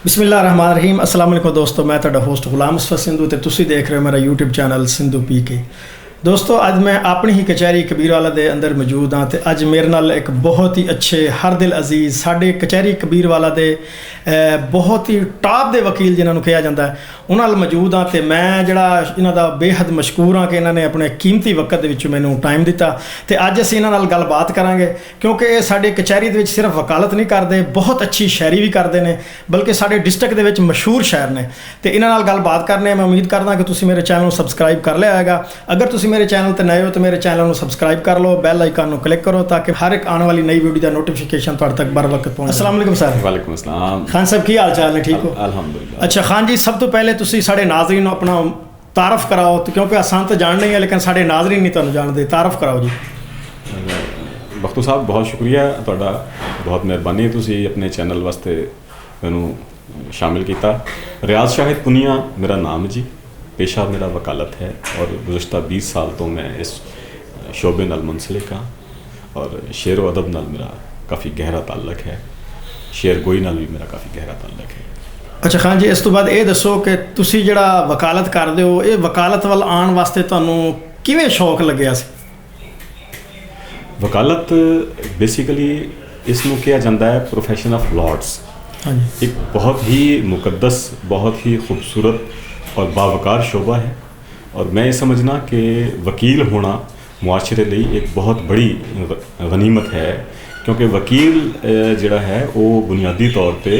बिस्मिल्लाहिर्रहमानिर्रहीम अस्सलाम वालेकुम दोस्तों, मैं तुहाडा होस्ट गुलाम मुस्तफा सिंधु ते तुसीं देख रहे हो मेरा यूट्यूब चैनल सिंधु पी के। दोस्तों अज मैं अपनी ही कचहरी कबीरवाला दे अंदर मौजूद हाँ तो अज मेरे नाल एक बहुत ही अच्छे हर दिल अजीज़ साढ़े कचहरी कबीरवाला दे बहुत ही टॉप दे वकील जिन्होंने कहा जाता है उन्होंने मौजूद हाँ तो मैं जड़ा इन्हों का बेहद मशकूर हाँ कि इन्होंने अपने कीमती वक्त के मैनू टाइम दिता तो अज असीं इन्हां नाल गलबात करांगे क्योंकि ये साडे कचहरी दे विच सिर्फ वकालत नहीं करते, बहुत अच्छी शायरी भी करते हैं, बल्कि साडे डिस्ट्रिक्ट दे विच मशहूर शायर ने। तो इन्हां नाल गलबात करने मैं उम्मीद करदा कि तुसीं मेरे चैनल को सबसक्राइब कर लिया होगा। अगर तुसीं मेरे चैनल पर नए हो तो मेरे चैनल को सबसक्राइब कर लो, बैल आइकन को क्लिक करो ताकि हर एक आने वाली नई वीडियो का नोटिफिकेशन तुहाडे तक बर वक्त पहुंचे। अस्सलाम वालेकुम सर। वालेकुम अस्सलाम। खान साहब की हाल चाल ने, ठीक हो? अल्हम्दुलिल्लाह। अच्छा खान जी, सब तो पहले तुसीं साडे नाज़रीन नूं अपना तारफ कराओ तो क्योंकि असां तो जान नहीं है लेकिन साडे नाज़रीन नहीं तुहानूं जानदे, तारफ कराओ जी। बख्तू साहब बहुत शुक्रिया तुहाडा, बहुत मेहरबानी तुसीं अपने चैनल वास्ते मैनूं शामिल किया। रियाज शाहिद पुनिया मेरा नाम जी, पेशा मेरा वकालत है और गुज़श्ता 20 साल तो मैं इस शोबे नाल मुंसलिक हाँ और शेर व अदब नाल मेरा काफ़ी गहरा ताल्लुक है, शेर गोई नाल भी मेरा काफ़ी गहरा ताल्लुक है। अच्छा खान जी, इस तो बाद ये दसो कि तुसीं जिहड़ा वकालत करदे हो ये वकालत वाल आउण वास्ते तुहानूं किवें शौक लग्गिया सी? वकालत बेसिकली इसनूं कहा जाता है प्रोफैशन ऑफ लॉर्ड्स। हाँ जी। एक बहुत ही मुकद्दस, बहुत ही खूबसूरत और बावकार शोबा है और मैं ये समझना कि वकील होना मुआशरे लिए एक बहुत बड़ी गनीमत है क्योंकि वकील जिहड़ा है वो बुनियादी तौर पे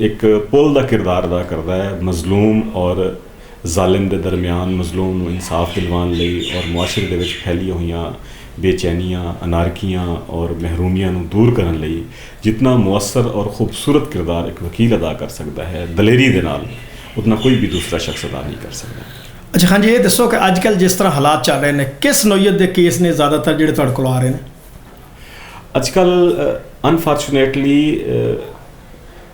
एक पुल का किरदार अदा करता है मजलूम और जालिम के दरमियान मजलूम इंसाफ दिलवाने लई और मुआशरे दे विच फैलिया हुई बेचैनियाँ, अनारकियाँ और महरूमियाँ दूर करने लई जितना मुअस्सर और खूबसूरत किरदार एक वकील अदा कर सकता है दलेरी दे नाल, उतना कोई भी दूसरा शख्स अदा नहीं कर सकता। अच्छा खान जी, ये दसो कि अजकल जिस तरह हालात चल रहे हैं किस नोयत के केस ने ज़्यादातर जिहड़े तुहाडे कोल आ रहे हैं? अजकल अनफॉर्चुनेटली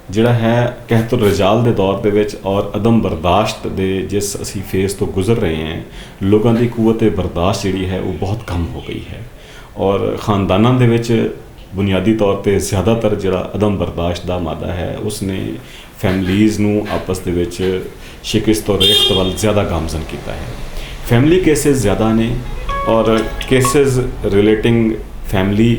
जिहड़ा है कहतुर रजाल के दौर दे विच और अदम बर्दाश्त दे जिस असी फेस तो गुजर रहे हैं, लोगों की कुव्वत बर्दाश्त जिहड़ी है वो बहुत कम हो गई है और ख़ानदानां दे विच बुनियादी तौर पर ज़्यादातर जिहड़ा अदम बर्दाश्त का मादा है उसने फैमिलीज़ नूं आपस दे विच शिकस्त और रेख्त वाल ज़्यादा गामजन किया है। फैमिली केसेस ज़्यादा ने और केसेस रिलेटिंग फैमिली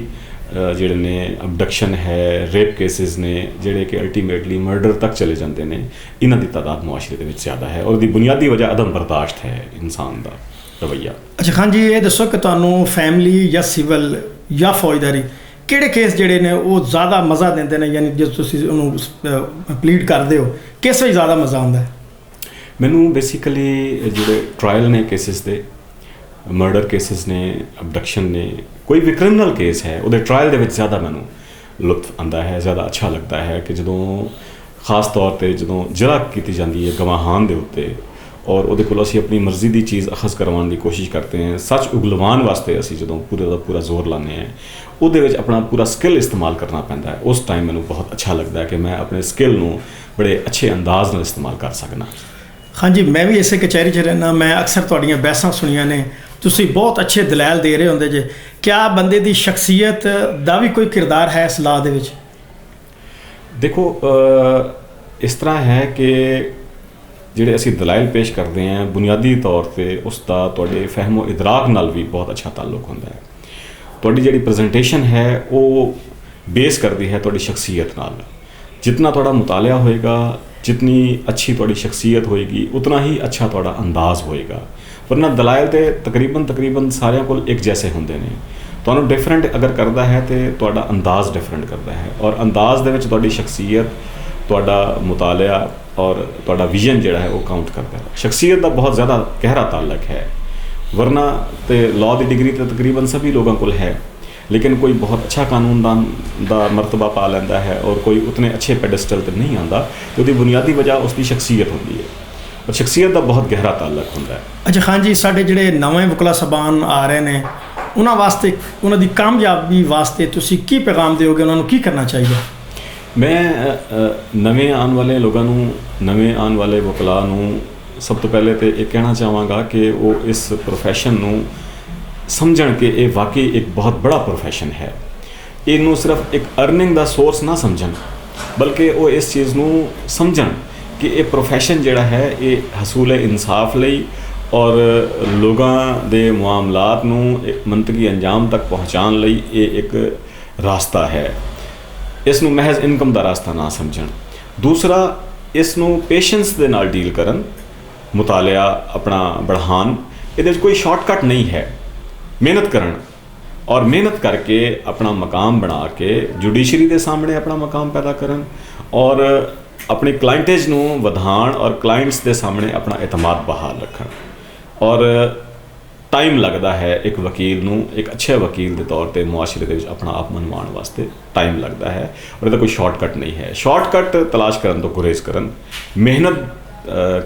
जिहड़े ने अबडक्शन है, रेप केसेस ने जिहड़े कि अल्टीमेटली मर्डर तक चले जाते हैं, इन्हां दी तादाद मुआशरे दे विच ज़्यादा है और दी बुनियादी वजह अदम बर्दाश्त है इंसान का रवैया। अच्छा खान जी, ये दसो कि तुहानूं फैमिली या सिविल या फौजदारी किहड़े केस जिहड़े ने वो ज़्यादा मज़ा देंदे ने, यानी जो तुसीं उहनूं प्लीड करदे हो किस विच ज़्यादा मज़ा आउंदा है? मैनूं बेसिकली जिहड़े ट्रायल ने केसेस दे, मर्डर केसेस ने, अबडक्शन ने, कोई भी क्रिमिनल केस है वो ट्रायल दे विच ज़्यादा मैनूं लुत्फ आंदा है, ज़्यादा अच्छा लगता है कि जदों खास तौर पर जदों जरा की जाती है गवाहान दे उत्ते और उहदे कोल असीं अपनी मर्जी की चीज़ अखज़ करवाने की कोशिश करते हैं, सच उगलवान वास्ते असीं जदों पूरे का पूरा जोर लाने हैं उहदे विच अपना पूरा स्किल इस्तेमाल करना पैंदा है। उस टाइम मैनूं बहुत अच्छा लगता है कि मैं अपने स्किल नूं बड़े अच्छे अंदाज नाल इस्तेमाल कर सकना। हाँ जी, मैं भी इसे कचहरी च रहना, मैं अक्सर तुहाड़ियां बहसां सुनिया ने, तुसीं बहुत अच्छे दलैल दे रहे होंदे जे। क्या बंदे दी शख्सियत दा भी कोई किरदार है इस लॉ दे विच? देखो इस तरह है कि जिहड़े असीं दलाइल पेश करते हैं बुनियादी तौर पर उसका तुहाडे फहमो इदराक नाल भी बहुत अच्छा ताल्लुक होंदा है। तुहाडी जिहड़ी प्रजेंटेशन है वो बेस करती है तुहाडी शख्सियत नाल। जितना तुहाडा मुतालिया होएगा, जितनी अच्छी तुहाडी शख्सियत होएगी उतना ही अच्छा तुहाडा अंदाज़ होएगा, वरना दलाइल तो तकरीबन सारिਆਂ कोल एक जैसे होंदे ने। तुहानूं डिफरेंट अगर करता है तो तुहाडा अंदाज़ डिफरेंट करता है और अंदाज़ दे विच तुहाडी शख्सियत, तुहाडा मुतालिया और तुहाडा विजन जिहड़ा है वो काउंट करता है। शख्सियत का बहुत ज़्यादा गहरा ताल्लुक है, वरना तो लॉ की डिग्री तो तकरीबन सभी लोगों को है लेकिन कोई बहुत अच्छा कानूनदान का मरतबा पा लेंदा है और कोई उतने अच्छे पेडिस्टल पर नहीं आता तो उसकी बुनियादी वजह उसकी शख्सियत होती है और शख्सियत का बहुत गहरा ताल्लुक होता है। अच्छा खान जी, साढ़े जिहड़े नवे वकला सबान आ रहे हैं उन्हां वास्ते, उन्हां दी कामयाबी वास्ते तुसीं की पैगाम दोगे, उन्होंने की करना चाहिए? मैं नवे आने वाले लोगों नवे आने वाले वकला सब तो पहले तो ये कहना चाहवागा कि वो इस प्रोफैशन समझण के ये वाकई एक बहुत बड़ा प्रोफैशन है। इनू सिर्फ एक अर्निंग का सोर्स ना समझन, ਬਲਕਿ ਉਹ ਇਸ ਚੀਜ਼ ਨੂੰ ਸਮਝਣ ਕਿ ਇਹ ਪ੍ਰੋਫੈਸ਼ਨ ਜਿਹੜਾ ਹੈ ਇਹ ਹਸੂਲ ਇਨਸਾਫ ਲਈ ਔਰ ਲੋਕਾਂ ਦੇ ਮਾਮਲਾਤ ਨੂੰ ਮੰਤਕੀ ਅੰਜਾਮ ਤੱਕ ਪਹੁੰਚਾਉਣ ਲਈ ਇਹ ਇੱਕ ਰਾਸਤਾ ਹੈ। ਇਸ ਨੂੰ ਮਹਿਜ਼ ਇਨਕਮ ਦਾ ਰਾਸਤਾ ਨਾ ਸਮਝਣ। ਦੂਸਰਾ, ਇਸ ਨੂੰ ਪੇਸ਼ੈਂਸ ਦੇ ਨਾਲ ਡੀਲ ਕਰਨ, ਮੁਤਾਲਿਆ ਆਪਣਾ बढ़ान। ਇਹਦੇ ਵਿੱਚ ਕੋਈ ਸ਼ਾਰਟਕਟ ਨਹੀਂ ਹੈ। ਮਿਹਨਤ ਕਰਨ ਔਰ ਮਿਹਨਤ ਕਰਕੇ ਆਪਣਾ ਮਕਾਮ ਬਣਾ ਕੇ ਜੁਡੀਸ਼ਰੀ ਦੇ ਸਾਹਮਣੇ ਆਪਣਾ ਮਕਾਮ ਪੈਦਾ ਕਰਨ ਔਰ ਆਪਣੀ ਕਲਾਇੰਟੇਜ ਨੂੰ ਵਧਾਉਣ ਔਰ ਕਲਾਇੰਟਸ ਦੇ ਸਾਹਮਣੇ ਆਪਣਾ ਇਤਮਾਦ ਬਹਾਲ ਰੱਖਣ। ਔਰ ਟਾਈਮ ਲੱਗਦਾ ਹੈ ਇੱਕ ਵਕੀਲ ਨੂੰ ਇੱਕ ਅੱਛੇ ਵਕੀਲ ਦੇ ਤੌਰ 'ਤੇ ਮੁਆਸ਼ਰੇ ਦੇ ਵਿੱਚ ਆਪਣਾ ਆਪ ਮਨਵਾਉਣ ਵਾਸਤੇ ਟਾਈਮ ਲੱਗਦਾ ਹੈ ਔਰ ਇਹਦਾ ਕੋਈ ਸ਼ਾਰਟਕਟ ਨਹੀਂ ਹੈ। ਸ਼ਾਰਟਕਟ ਤਲਾਸ਼ ਕਰਨ ਤੋਂ ਗੁਰੇਜ਼ ਕਰਨ, ਮਿਹਨਤ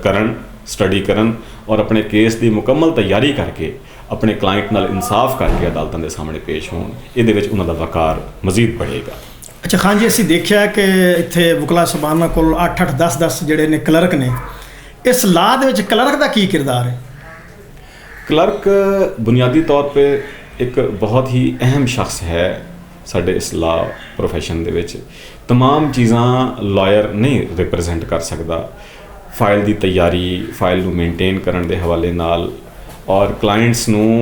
ਕਰਨ, ਸਟੱਡੀ ਕਰਨ ਔਰ ਆਪਣੇ ਕੇਸ ਦੀ ਮੁਕੰਮਲ ਤਿਆਰੀ ਕਰਕੇ ਆਪਣੇ ਕਲਾਇੰਟ ਨਾਲ ਇਨਸਾਫ ਕਰਕੇ ਅਦਾਲਤਾਂ ਦੇ ਸਾਹਮਣੇ ਪੇਸ਼ ਹੋਣ। ਇਹਦੇ ਵਿੱਚ ਉਹਨਾਂ ਦਾ ਵਕਾਰ ਮਜ਼ੀਦ बढ़ेगा। ਅੱਛਾ ਖਾਨ ਜੀ, ਅਸੀਂ ਦੇਖਿਆ ਕਿ ਇੱਥੇ ਵਕਲਾ ਸਾਹਿਬਾਨਾਂ ਕੋਲ 8-8 10-10 ਜਿਹੜੇ ਨੇ ਕਲਰਕ ਨੇ। ਇਸ ਲਾਅ ਦੇ ਵਿੱਚ ਕਲਰਕ ਦਾ ਕੀ ਕਿਰਦਾਰ ਹੈ? क्लर्क बुनियादी तौर पे एक बहुत ही अहम शख्स है साढ़े इस ला प्रोफैशन दे विच। तमाम चीज़ां लॉयर नहीं रिप्रजेंट कर सकता। फाइल की तैयारी, फाइल नूं मेनटेन करन दे हवाले नाल और क्लाइंट्स नूं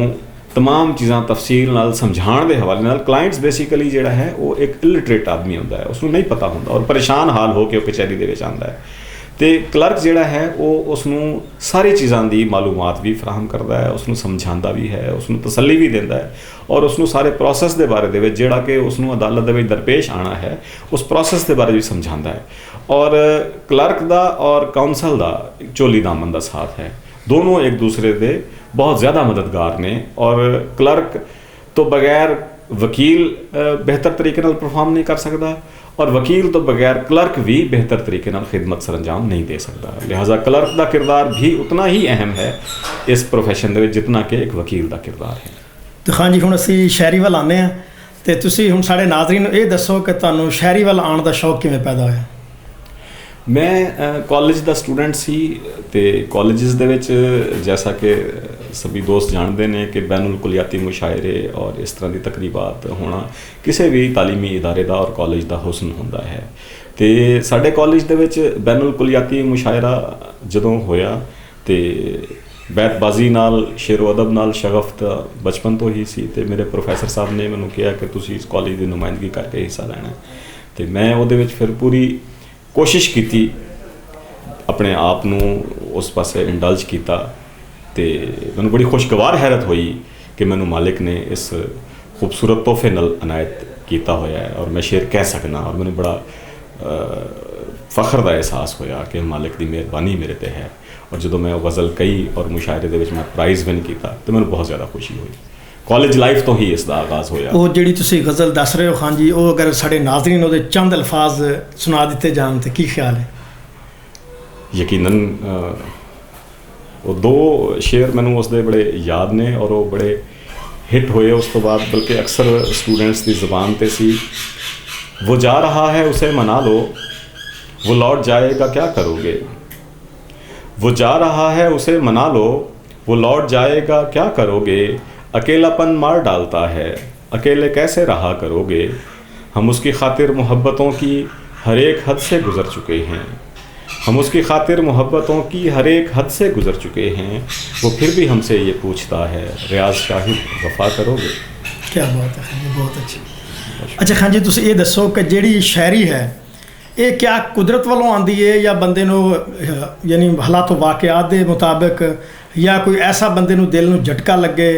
तमाम चीज़ां तफसील नाल समझाउण दे हवाले नाल। क्लाइंट्स बेसिकली जिहड़ा है वो एक इलिटरेट आदमी हुंदा है, उसनूं नहीं पता हुंदा और परेशान हाल हो के कचहरी दे विच आंदा है। तो क्लर्क जिहड़ा है वो उसनूं सारी चीज़ों की मालूमात भी फराहम करता है, उसनूं समझाता भी है, उसनूं तसल्ली भी देता है और उसनूं सारे प्रोसैस के बारे दे विच जिहड़ा कि उसनूं अदालत दे विच दरपेश आना है उस प्रोसैस के बारे भी समझाता है। और क्लर्क दा और काउंसल दा चोली दामन दा साथ है, दोनों एक दूसरे दे बहुत ज़्यादा मददगार ने। और क्लर्क तो बगैर वकील बेहतर तरीके नाल परफॉर्म नहीं कर सकता और वकील तो बगैर क्लर्क भी बेहतर तरीके नाल खिदमत सरंजाम नहीं दे सकता। लिहाजा क्लर्क का किरदार भी उतना ही अहम है इस प्रोफैशन दे विच जितना कि एक वकील का किरदार है। तो खान जी, हुण असीं शायरी वाल आने हैं तो तुसीं हुण साडे नाज़रीन नूं ये दसो कि तुहानूं शायरी वाल आउण दा शौक किवें पैदा होया? मैं कॉलेज का स्टूडेंट सी ते कॉलेजेस दे विच जैसा कि सभी दोस्त जानते हैं कि बैनुल कुलियाती मुशायरे और इस तरह की तकरीबात होना किसी भी तालीमी इदारे का और कॉलेज का हुसन होंदा है। तो साडे कॉलेज दे विच बैनुल कुलियाती मुशायरा जदों होया तो बैतबाजी नाल शेरो अदब नाल शगफ तो बचपन तो ही सी। ते मेरे प्रोफैसर साहब ने मैनूं कहा कि तुसीं इस कॉलेज की नुमाइंदगी करके हिस्सा लैना। तो मैं उहदे विच फिर पूरी कोशिश की अपने आप नूं उस पासे इंडल्ज किया। तो मैनूं बड़ी खुशगवार हैरत हुई कि मैनूं मालिक ने इस खूबसूरत तोहफे नाल अनायत किया होया है और मैं शेर कह सकना। और मैनूं बड़ा फ़ख्र का एहसास होया कि मालिक की मेहरबानी मेरे ते है। और जो मैं गज़ल कही और मुशायरे दे विच मैं प्राइज़ विन किया तो मैनूं बहुत ज़्यादा खुशी हुई। कॉलेज लाइफ तो ही इसका आगाज़ होया। वो जिहड़ी तुसीं गज़ल दस रहे हो खान जी, वो अगर साडे नाज़रीन उहदे चंद अल्फाज सुना दिते जान तो की ख्याल है? यकीनन वो दो शेर मैनूं उसदे बड़े याद ने और वो बड़े हिट होए उस तो बाद, बल्कि अक्सर स्टूडेंट्स की ज़बान ते सी। वो जा रहा है उसे मना लो, वो लौट जाएगा क्या करोगे। वो जा रहा है उसे मना लो, वो लौट जाएगा क्या करोगे। अकेलापन मार डालता है, अकेले कैसे रहा करोगे। हम उसकी खातिर मोहब्बतों की हर एक हद से गुज़र चुके हैं, हम उसकी खातिर मोहब्बतों की हर एक हद से गुज़र चुके हैं। वो फिर भी हमसे ये पूछता है, रियाज शाहिद वफ़ा करोगे। क्या बात है खान जी, बहुत अच्छी। अच्छा खान जी, तुसीं ये दसो कि जिहड़ी शायरी है ये क्या कुदरत वालों आंदी है या बंदे नूं यानी हालात वाक़िआत दे मुताबिक, या कोई ऐसा बंदे नूं दिल नूं झटका लगे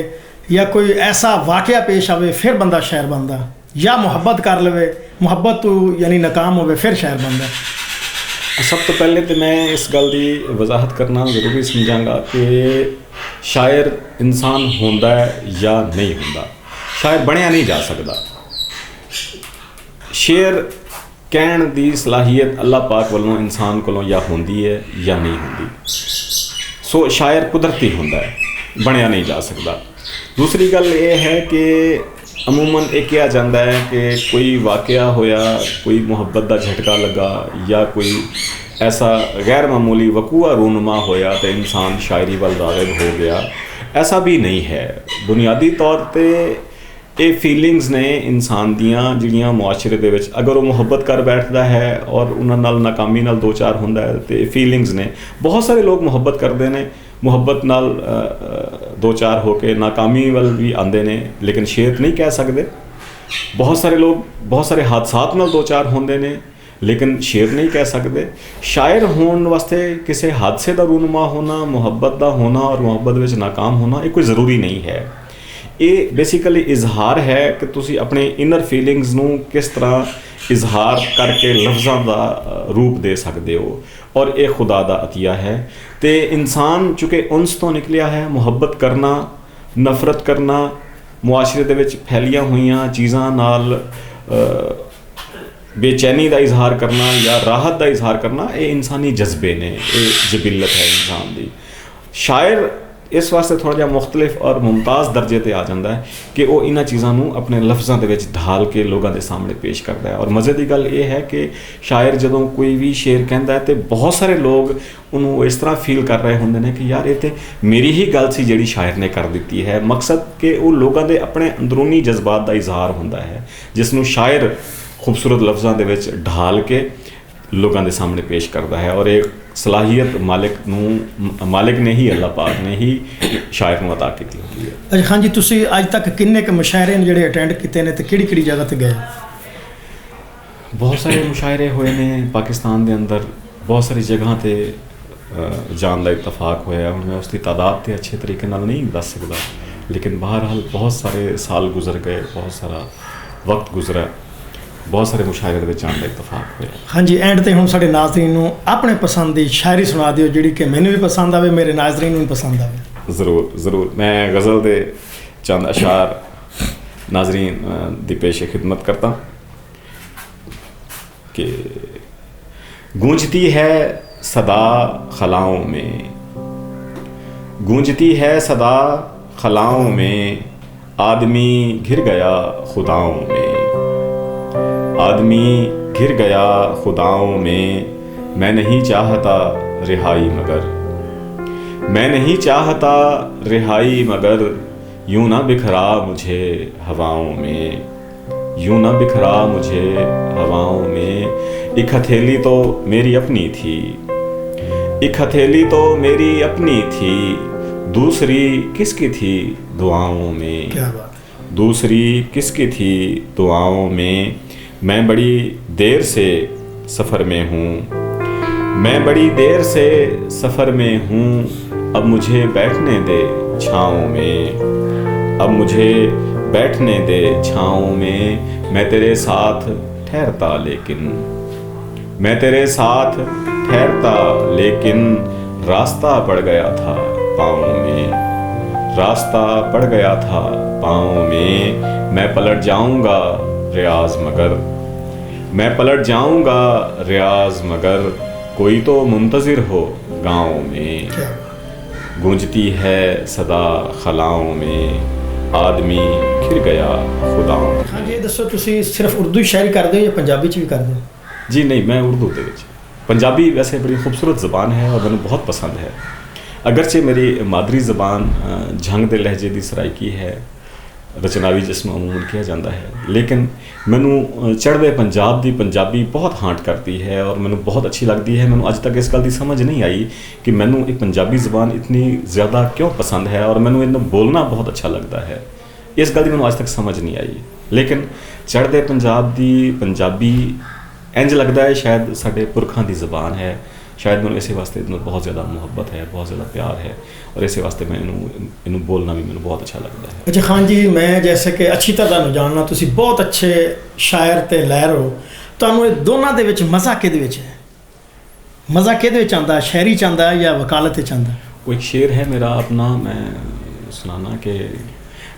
या कोई ऐसा वाक़या पेश आवे फिर बंदा शायर बनदा, या मुहब्बत कर लवे, मुहब्बत तो यानी नाकाम होवे फिर शायर बनदा? सब तो पहले तो मैं इस गल की वजाहत करना जरूरी समझांगा कि शायर इंसान होंदा है या नहीं होंदा। शायर बनया नहीं जा सकता। शेर कहण दी सलाहियत अल्लाह पाक वालों इंसान कोलों या होंदी है या नहीं होंदी। सो शायर कुदरती होंदा है, बनया नहीं जा सकता। दूसरी गल ये है कि अमूमन ये कहा जाता है कि कोई वाक़या होया, कोई मुहब्बत का झटका लगा या कोई ऐसा गैर मामूली वकूआ रूनुमा होया तो इंसान शायरी वाल राग़िब हो गया, ऐसा भी नहीं है। बुनियादी तौर पे ਇਹ ਫੀਲਿੰਗਸ ਨੇ ਇਨਸਾਨ ਦੀਆਂ ਜਿਹੜੀਆਂ ਮੁਆਸ਼ਰੇ ਦੇ ਵਿੱਚ, ਅਗਰ ਉਹ ਮੁਹੱਬਤ ਕਰ ਬੈਠਦਾ ਹੈ ਔਰ ਉਹਨਾਂ ਨਾਲ ਨਾਕਾਮੀ ਨਾਲ ਦੋ ਚਾਰ ਹੁੰਦਾ ਹੈ ਤੇ ਫੀਲਿੰਗਸ ਨੇ। ਬਹੁਤ ਸਾਰੇ ਲੋਕ ਮੁਹੱਬਤ ਕਰਦੇ ਨੇ, ਮੁਹੱਬਤ ਨਾਲ ਦੋ ਚਾਰ ਹੋ ਕੇ ਨਾਕਾਮੀ ਵੱਲ ਵੀ ਆਉਂਦੇ ਨੇ, ਲੇਕਿਨ ਸ਼ੇਰ ਨਹੀਂ ਕਹਿ ਸਕਦੇ। ਬਹੁਤ ਸਾਰੇ ਲੋਕ ਬਹੁਤ ਸਾਰੇ ਹਾਦਸਾਤ ਨਾਲ ਦੋ ਚਾਰ ਹੁੰਦੇ ਨੇ, ਲੇਕਿਨ ਸ਼ੇਰ ਨਹੀਂ ਕਹਿ ਸਕਦੇ। ਸ਼ਾਇਰ ਹੋਣ ਵਾਸਤੇ ਕਿਸੇ ਹਾਦਸੇ ਦਾ ਰੂਨਮਾ ਹੋਣਾ, ਮੁਹੱਬਤ ਦਾ ਹੋਣਾ ਔਰ ਮੁਹੱਬਤ ਵਿੱਚ ਨਾਕਾਮ ਹੋਣਾ ਇਹ ਕੋਈ ਜ਼ਰੂਰੀ ਨਹੀਂ ਹੈ। ਇਹ ਬੇਸਿਕਲੀ ਇਜ਼ਹਾਰ ਹੈ ਕਿ ਤੁਸੀਂ ਆਪਣੇ ਇਨਰ ਫੀਲਿੰਗਸ ਨੂੰ ਕਿਸ ਤਰ੍ਹਾਂ ਇਜ਼ਹਾਰ ਕਰਕੇ ਲਫ਼ਜ਼ਾਂ ਦਾ ਰੂਪ ਦੇ ਸਕਦੇ ਹੋ, ਔਰ ਇਹ ਖੁਦਾ ਦਾ ਅਤੀਆ ਹੈ। ਤੇ ਇਨਸਾਨ ਚੁੱਕੇ ਉਨਸ ਤੋਂ ਨਿਕਲਿਆ ਹੈ, ਮੁਹੱਬਤ ਕਰਨਾ, ਨਫ਼ਰਤ ਕਰਨਾ, ਮੁਆਸ਼ਰੇ ਦੇ ਵਿੱਚ ਫੈਲੀਆਂ ਹੋਈਆਂ ਚੀਜ਼ਾਂ ਨਾਲ ਬੇਚੈਨੀ ਦਾ ਇਜ਼ਹਾਰ ਕਰਨਾ ਜਾਂ ਰਾਹਤ ਦਾ ਇਜ਼ਹਾਰ ਕਰਨਾ, ਇਹ ਇਨਸਾਨੀ ਜਜ਼ਬੇ ਨੇ, ਇਹ ਜਬਿਲਤ ਹੈ ਇਨਸਾਨ ਦੀ। ਸ਼ਾਇਰ ਇਸ ਵਾਸਤੇ ਥੋੜ੍ਹਾ ਜਿਹਾ ਮੁਖਤਲਿਫ ਔਰ ਮੁਮਤਾਜ਼ ਦਰਜੇ 'ਤੇ ਆ ਜਾਂਦਾ ਹੈ ਕਿ ਉਹ ਇਹਨਾਂ ਚੀਜ਼ਾਂ ਨੂੰ ਆਪਣੇ ਲਫ਼ਜ਼ਾਂ ਦੇ ਵਿੱਚ ਢਾਲ ਕੇ ਲੋਕਾਂ ਦੇ ਸਾਹਮਣੇ ਪੇਸ਼ ਕਰਦਾ ਹੈ। ਔਰ ਮਜ਼ੇ ਦੀ ਗੱਲ ਇਹ ਹੈ ਕਿ ਸ਼ਾਇਰ ਜਦੋਂ ਕੋਈ ਵੀ ਸ਼ੇਰ ਕਹਿੰਦਾ ਹੈ ਤੇ ਬਹੁਤ ਸਾਰੇ ਲੋਕ ਉਹਨੂੰ ਇਸ ਤਰ੍ਹਾਂ ਫੀਲ ਕਰ ਰਹੇ ਹੁੰਦੇ ਨੇ ਕਿ ਯਾਰ ਇਹ ਤਾਂ ਮੇਰੀ ਹੀ ਗੱਲ ਸੀ ਜਿਹੜੀ ਸ਼ਾਇਰ ਨੇ ਕਰ ਦਿੱਤੀ ਹੈ। ਮਕਸਦ ਕਿ ਉਹ ਲੋਕਾਂ ਦੇ ਆਪਣੇ ਅੰਦਰੂਨੀ ਜਜ਼ਬਾਤ ਦਾ ਇਜ਼ਹਾਰ ਹੁੰਦਾ ਹੈ, ਜਿਸ ਨੂੰ ਸ਼ਾਇਰ ਖੂਬਸੂਰਤ ਲਫ਼ਜ਼ਾਂ ਦੇ ਵਿੱਚ ਢਾਲ ਕੇ ਲੋਕਾਂ ਦੇ ਸਾਹਮਣੇ ਪੇਸ਼ ਕਰਦਾ ਹੈ। ਔਰ ਇਹ ਸਲਾਹੀਅਤ ਮਾਲਿਕ ਨੇ ਹੀ, ਅੱਲਾਹ ਪਾਕ ਨੇ ਹੀ ਸ਼ਾਇਰ ਨੂੰ ਅਤਾ ਕੀਤੀ ਹੁੰਦੀ ਹੈ। ਅੱਛਾ ਖਾਨ ਜੀ, ਤੁਸੀਂ ਅੱਜ ਤੱਕ ਕਿੰਨੇ ਕੁ ਮੁਸ਼ਾਇਰੇ ਨੇ ਜਿਹੜੇ ਅਟੈਂਡ ਕੀਤੇ ਨੇ ਤੇ ਕਿਹੜੀ ਜਗ੍ਹਾ ਤੇ ਗਏ? ਬਹੁਤ ਸਾਰੇ ਮੁਸ਼ਾਇਰੇ ਹੋਏ ਨੇ ਪਾਕਿਸਤਾਨ ਦੇ ਅੰਦਰ, ਬਹੁਤ ਸਾਰੀ ਜਗ੍ਹਾ ਤੇ ਜਾਣ ਦਾ ਇਤਫਾਕ ਹੋਇਆ। ਹੁਣ ਮੈਂ ਉਸ ਦੀ ਤਾਦਾਦ ਤੇ ਅੱਛੇ ਤਰੀਕੇ ਨਾਲ ਨਹੀਂ ਦੱਸ ਸਕਦਾ, ਲੇਕਿਨ ਬਹਰਹਾਲ ਬਹੁਤ ਸਾਰੇ ਸਾਲ ਗੁਜ਼ਰ ਗਏ, ਬਹੁਤ ਸਾਰਾ ਵਕਤ ਗੁਜ਼ਰਾ, ਬਹੁਤ ਸਾਰੇ ਮੁਸ਼ਾਇਰੇ ਦੇ ਵਿੱਚ ਜਾਣ ਦਾ ਇਤਫਾਕ ਹੋਇਆ। ਹਾਂਜੀ, ਐਂਡ ਤੇ ਹੁਣ ਸਾਡੇ ਨਾਜ਼ਰੀਨ ਨੂੰ ਆਪਣੇ ਪਸੰਦ ਦੀ ਸ਼ਾਇਰੀ ਸੁਣਾ ਦਿਓ ਜਿਹੜੀ ਕਿ ਮੈਨੂੰ ਵੀ ਪਸੰਦ ਆਵੇ, ਮੇਰੇ ਨਾਜ਼ਰੀਨ ਨੂੰ ਵੀ ਪਸੰਦ ਆਵੇ। ਜ਼ਰੂਰ। ਮੈਂ ਗਜ਼ਲ ਦੇ ਚੰਦ ਅਸ਼ਾਰ नाजरीन दी पेश खिदमत करता कि गूंजती है सदा खलाओं में, गूंजती है सदा खलाओं में, आदमी घिर गया खुदाओं में, आदमी घिर गया खुदाओं में, मैं नहीं चाहता रिहाई मगर, मैं नहीं चाहता रिहाई मगर, यूं ना बिखरा मुझे हवाओं में, यूं ना बिखरा मुझे हवाओं में। एक हथेली तो मेरी अपनी थी, एक हथेली तो मेरी अपनी थी, दूसरी किसकी थी दुआओं में, क्या बात। दूसरी किसकी थी दुआओं में। मैं बड़ी देर से सफ़र में हूँ, मैं बड़ी देर से सफ़र में हूँ, अब मुझे बैठने दे छाँव में, अब मुझे बैठने दे छाँव में। मैं तेरे साथ ठहरता लेकिन, मैं तेरे साथ ठहरता लेकिन, रास्ता पड़ गया था पाँव में, रास्ता पड़ गया था पाँव में। मैं पलट जाऊँगा रियाज मगर, मैं पलट जाऊँगा रियाज मगर, कोई तो मुंतज़िर हो गाँव में, गूंजती है सदा खलाओं में, आदमी घिर गया खुदाओं में। हाँ जी, दसो तुसी सिर्फ उर्दू शायरी करते हो या पंजाबी च भी करते हो? जी नहीं, मैं उर्दू दे विच। पंजाबी वैसे बड़ी खूबसूरत ज़बान है और मैंने बहुत पसंद है। अगरचे मेरी मादरी ज़बान झंग दे लहजे की सराइकी है, रचनावी जिसमें अमूमन किया जाता है, लेकिन मैनू चढ़दे पंजाब की पंजाबी बहुत हांट करती है और मैनू बहुत अच्छी लगती है। मैनू अज तक इस गल की समझ नहीं आई कि मैनू एक पंजाबी ज़बान इतनी ज़्यादा क्यों पसंद है और मैनू इन्हें बोलना बहुत अच्छा लगता है। इस गल की मैनू अज तक समझ नहीं आई, लेकिन चढ़दे पंजाब की पंजाबी इंज लगता है शायद साडे पुरखां की ज़बान है, शायद मैंने इस वास्ते बहुत ज़्यादा मुहब्बत है, बहुत ज़्यादा प्यार है और इस वास्ते मैं इनू बोलना भी मैंने बहुत अच्छा लगता है। अच्छा खान जी, मैं जैसे कि अच्छी तरह जानना, तुसी बहुत अच्छे शायर ते लहर हो, तुहानू ये दोनों दे विच मज़ा किहदे विच है? मज़ा किहदे विच आंदा, शायरी च आंदा या वकालत च आंदा? वो एक शेर है मेरा अपना, मैं सुनाना कि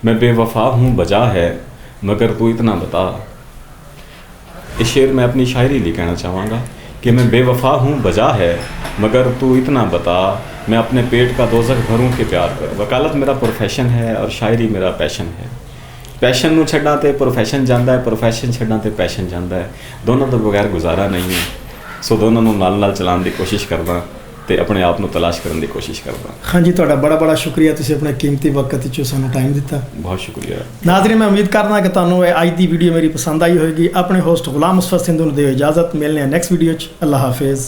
मैं बेवफा हूँ बजा है मगर तू इतना बता। इस शेर मैं अपनी शायरी लिए कहना चाहूँगा कि मैं बेवफा हूँ बजा है मगर तू इतना बता, मैं अपने पेट का दोज़ख भरूँ के प्यार कर। वकालत मेरा प्रोफेशन है और शायरी मेरा पैशन है। पैशन नू छड्डां ते प्रोफेशन जांदा है, प्रोफेशन छड्डां ते पैशन जांदा है, दोनों तो बगैर गुजारा नहीं है। सो दोनों नू नाल नाल चलाने की कोशिश करदा ਤੇ ਆਪਣੇ ਆਪ ਨੂੰ ਤਲਾਸ਼ ਕਰਨ ਦੀ ਕੋਸ਼ਿਸ਼ ਕਰਦਾ। ਹਾਂਜੀ, ਤੁਹਾਡਾ ਬੜਾ ਬੜਾ ਸ਼ੁਕਰੀਆ, ਤੁਸੀਂ ਆਪਣੇ ਕੀਮਤੀ ਵਕਤ ਵਿੱਚੋਂ ਸਾਨੂੰ ਟਾਈਮ ਦਿੱਤਾ। ਬਹੁਤ ਸ਼ੁਕਰੀਆ ਨਾਜ਼ਰੀਨ, ਮੈਂ ਉਮੀਦ ਕਰਦਾ ਕਿ ਤੁਹਾਨੂੰ ਇਹ ਅੱਜ ਦੀ ਵੀਡੀਓ ਮੇਰੀ ਪਸੰਦ ਆਈ ਹੋਵੇਗੀ। ਆਪਣੇ ਹੋਸਟ ਗੁਲਾਮ ਮੁਸਤਫਾ ਸਿੰਧੂ ਨੂੰ ਦਿਓ ਇਜਾਜ਼ਤ। ਮਿਲਨੇ ਆ ਨੈਕਸਟ ਵੀਡੀਓ 'ਚ। ਅੱਲਾਹ ਹਾਫਿਜ਼।